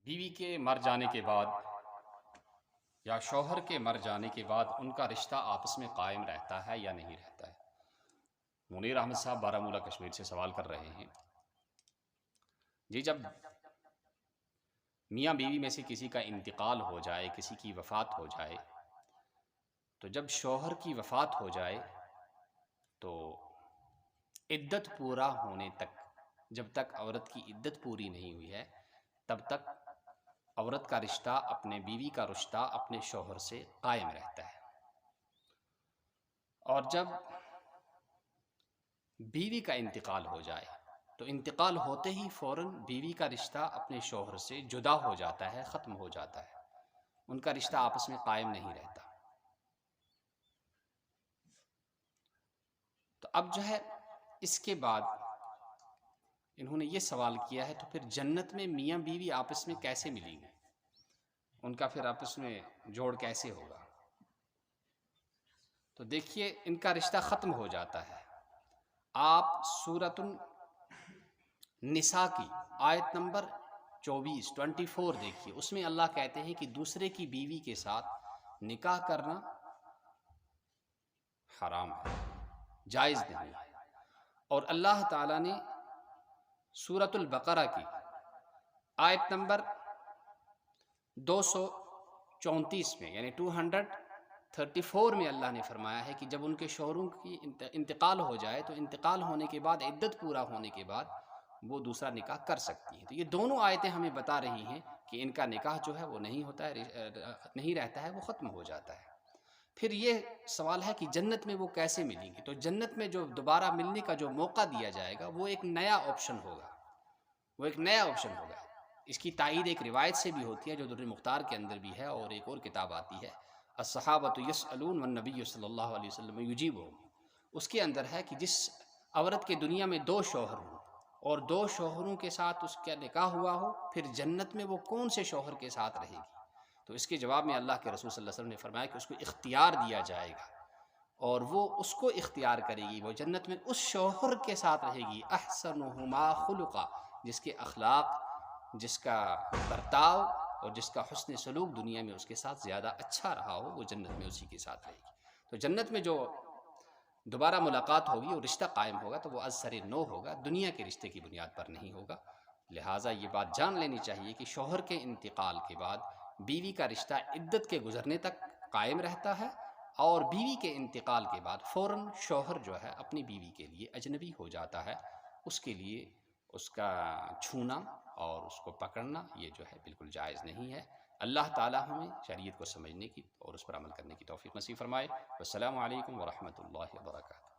بیوی کے مر جانے کے بعد یا شوہر کے مر جانے کے بعد ان کا رشتہ آپس میں قائم رہتا ہے یا نہیں رہتا ہے؟ منیر احمد صاحب بارہ مولہ کشمیر سے سوال کر رہے ہیں جی، جب میاں بیوی میں سے کسی کا انتقال ہو جائے، کسی کی وفات ہو جائے، تو جب شوہر کی وفات ہو جائے تو عدت پورا ہونے تک، جب تک عورت کی عدت پوری نہیں ہوئی ہے تب تک عورت کا رشتہ، اپنے بیوی کا رشتہ اپنے شوہر سے قائم رہتا ہے۔ اور جب بیوی کا انتقال ہو جائے تو انتقال ہوتے ہی فوراً بیوی کا رشتہ اپنے شوہر سے جدا ہو جاتا ہے، ختم ہو جاتا ہے، ان کا رشتہ آپس میں قائم نہیں رہتا۔ تو اب جو ہے اس کے بعد انہوں نے یہ سوال کیا ہے، تو پھر جنت میں میاں بیوی آپس میں کیسے ملیں گے؟ ان کا پھر آپس میں جوڑ کیسے ہوگا؟ تو دیکھیے، ان کا رشتہ ختم ہو جاتا ہے۔ آپ سورۃ النساء کی آیت نمبر 24 دیکھیے، اس میں اللہ کہتے ہیں کہ دوسرے کی بیوی کے ساتھ نکاح کرنا حرام ہے، جائز نہیں ہے۔ اور اللہ تعالیٰ نے سورۃ البقرہ کی آیت نمبر 234 میں، یعنی 234 میں اللہ نے فرمایا ہے کہ جب ان کے شوہروں کی انتقال ہو جائے تو انتقال ہونے کے بعد، عدت پورا ہونے کے بعد وہ دوسرا نکاح کر سکتی ہیں۔ تو یہ دونوں آیتیں ہمیں بتا رہی ہیں کہ ان کا نکاح جو ہے وہ نہیں ہوتا ہے، نہیں رہتا ہے، وہ ختم ہو جاتا ہے۔ پھر یہ سوال ہے کہ جنت میں وہ کیسے ملیں گے؟ تو جنت میں جو دوبارہ ملنے کا جو موقع دیا جائے گا وہ ایک نیا آپشن ہوگا، وہ ایک نیا آپشن ہوگا۔ اس کی تائید ایک روایت سے بھی ہوتی ہے جو در مختار کے اندر بھی ہے، اور ایک اور کتاب آتی ہے الصحابۃ یسألون والنبی صلی اللہ علیہ وسلم یجیبہم۔ اس کے اندر ہے کہ جس عورت کے دنیا میں 2 شوہر ہوں اور 2 شوہروں کے ساتھ اس کا نکاح ہوا ہو، پھر جنت میں وہ کون سے شوہر کے ساتھ رہے گی؟ تو اس کے جواب میں اللہ کے رسول صلی اللہ علیہ وسلم نے فرمایا کہ اس کو اختیار دیا جائے گا، اور وہ اس کو اختیار کرے گی، وہ جنت میں اس شوہر کے ساتھ رہے گی احسنہما خلقا، جس کے اخلاق، جس کا برتاؤ اور جس کا حسن سلوک دنیا میں اس کے ساتھ زیادہ اچھا رہا ہو، وہ جنت میں اسی کے ساتھ رہے گی۔ تو جنت میں جو دوبارہ ملاقات ہوگی اور رشتہ قائم ہوگا تو وہ از سر نو ہوگا، دنیا کے رشتے کی بنیاد پر نہیں ہوگا۔ لہٰذا یہ بات جان لینی چاہیے کہ شوہر کے انتقال کے بعد بیوی کا رشتہ عدت کے گزرنے تک قائم رہتا ہے، اور بیوی کے انتقال کے بعد فوراً شوہر جو ہے اپنی بیوی کے لیے اجنبی ہو جاتا ہے، اس کے لیے اس کا چھونا اور اس کو پکڑنا یہ جو ہے بالکل جائز نہیں ہے۔ اللہ تعالی ہمیں شریعت کو سمجھنے کی اور اس پر عمل کرنے کی توفیق نصیب فرمائے۔ والسلام علیکم ورحمۃ اللہ وبرکاتہ۔